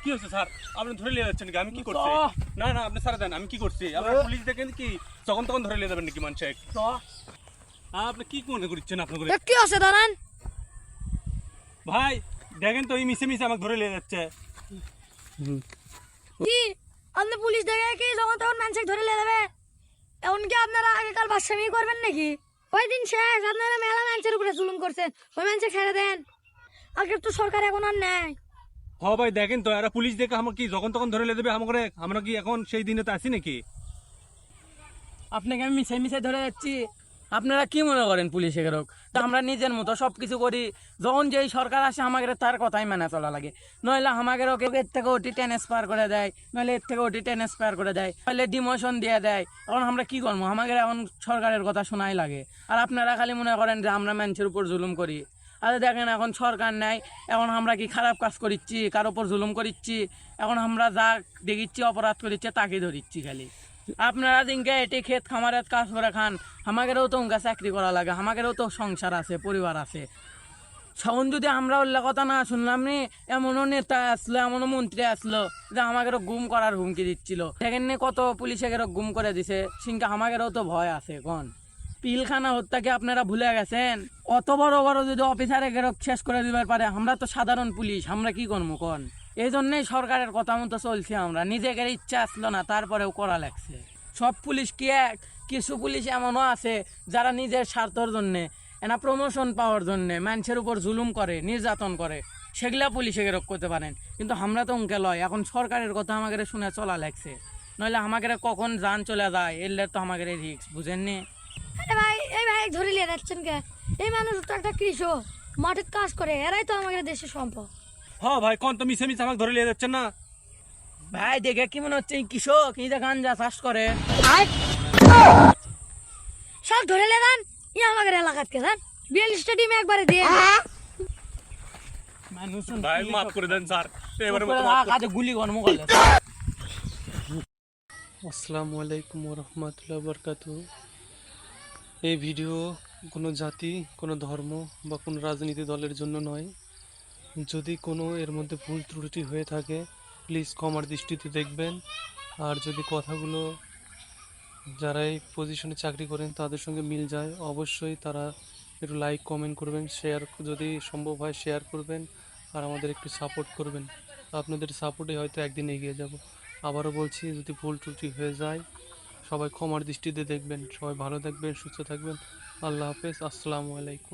কি হচ্ছে স্যার? আপনি ধরে নিয়ে যাচ্ছেন নাকি? আমি কি করছি? না না, আপনি স্যার দেন, আমি কি করছি? আপনার পুলিশ দেখেন কি যখন তখন ধরে নিয়ে যাবেন নাকি মানুষে? আপনি কি মনে করছেন? আপনার করে কি আছে দাঁড়ান ভাই দেখেন তো, এই মিশে মিশে আমাকে ধরে নিয়ে যাচ্ছে। কি আপনি পুলিশ দেখে কি যখন তখন মানুষকে ধরে নিয়ে যাবে? এমন কি আপনারা আগেকাল বাদশামি করবেন নাকি? ওই দিন শেষ, আপনারা মেলা মানুষের উপরে জুলুম করছেন, ওই মানুষকে ছেড়ে দেন। আগে তো সরকার এখন আর নেয়। হ ভাই দেখেন তো, এরা পুলিশ দেখে আমাকে কি যখন তখন ধরে নিয়ে যাবে? আমাকে আমরা কি এখন সেই দিনে তো আছি নাকি? আপনাকে আমি মিশাই মিশাই ধরে যাচ্ছি, আপনারা কি মনে করেন পুলিশের হোক? তা আমরা নিজের মতো সব কিছু করি। যখন যেই সরকার আসে আমাদের তার কথাই মেনে চলা লাগে, নইলে আমাদের ওকে এর থেকে ওটি ট্রান্সফার করে দেয়, নইলে এর থেকে ওটি ট্রান্সফার করে দেয়, নইলে ডিমোশন দিয়ে দেয়। এখন আমরা কি করবো? আমাদের এখন সরকারের কথা শোনাই লাগে। আর আপনারা খালি মনে করেন যে আমরা মানুষের উপর জুলুম করি। আরে দেখেন, এখন সরকার নাই, এখন আমরা কি খারাপ কাজ করিচ্ছি, কার উপর জুলুম করিচ্ছি? এখন আমরা যা দেখিচ্ছি অপরাধ করিচ্ছে তাকে ধরিচ্ছি খালি। আপনারা দিনকে এটি ক্ষেত খামারের কাজ করে খান, আমাদেরও তো উনকা চাকরি করা লাগে, আমাদেরও তো সংসার আছে, পরিবার আছে। তখন যদি আমরা ওল্লা কথা না শুনলাম নি, এমনও নেতা আসলো, এমনও মন্ত্রী আসলো যে আমাদেরও গুম করার হুমকি দিচ্ছিল। সেখানে কত পুলিশেরও গুম করে দিছে, সিংকা আমাদেরও তো ভয় আছে। কোন পিলখানা হত্যাকে আপনারা ভুলে গেছেন? অত বড় বড় যদি অফিসারে শেষ করে দিবার পারে, আমরা তো সাধারণ পুলিশ, আমরা কি করবো কোন? এই জন্যই সরকারের কথা মতো চলছি আমরা। নিজেদের ইচ্ছা আসলো না, তারপরেও করা লাগছে। সব পুলিশ কি এক? কিছু পুলিশ এমনও আছে যারা নিজের স্বার্থের জন্যে, এনা প্রমোশন পাওয়ার জন্যে মানুষের উপর জুলুম করে, নির্যাতন করে, সেগুলা পুলিশে রোধ করতে পারেন। কিন্তু আমরা তো উনকে লয়। এখন সরকারের কথা আমাদের শুনে চলা লাগছে, নইলে আমাদের কখন যান চলে যায় এলে তো আমাদের রিস্ক, বুঝেননি? আরে ভাই, এই ভাই ধরে নিয়ে যাচ্ছেন কে? এই মানুষ তো একটা কৃষক, মাঠে কাজ করে, এরাই তো আমাদের দেশের সম্পদ। হ ভাই, কোন তো মিশে মিশে আমাকে ধরে নিয়ে যাচ্ছেন না? ভাই দেখে কি মনে হচ্ছে এই কৃষক এই যে গাঞ্জা চাষ করে? সব ধরে নিয়ে যান, ই আমাদের এলাকাত কে যান 42টা ডিমে একবারে দিয়ে। মানুষ ভাই মাফ করে দেন স্যার, এবারে মতো মাফ করে কাজে গুলি গরম করলে। আসসালামু আলাইকুম রহমতুল্লাহ বরকাতু। এই ভিডিও কোনো জাতি, কোনো ধর্ম বা কোনো রাজনীতি দলের জন্য নয়। যদি কোনো এর মধ্যে ভুল ত্রুটি হয়ে থাকে প্লিজ ক্ষমার দৃষ্টিতে দেখবেন। আর যদি কথাগুলো যারা এই পজিশনে চাকরি করেন তাদের সঙ্গে মিল যায়, অবশ্যই তারা একটু লাইক কমেন্ট করবেন, শেয়ার যদি সম্ভব হয় শেয়ার করবেন, আর আমাদের একটু সাপোর্ট করবেন। আপনাদের সাপোর্টে হয়তো একদিন এগিয়ে যাব। আবারও বলছি, যদি ভুল ত্রুটি হয়ে যায় সবাই ক্ষমার দৃষ্টিতে দেখবেন। সবাই ভালো থাকবেন, সুস্থ থাকবেন। আল্লাহ হাফেজ, আসসালামু আলাইকুম।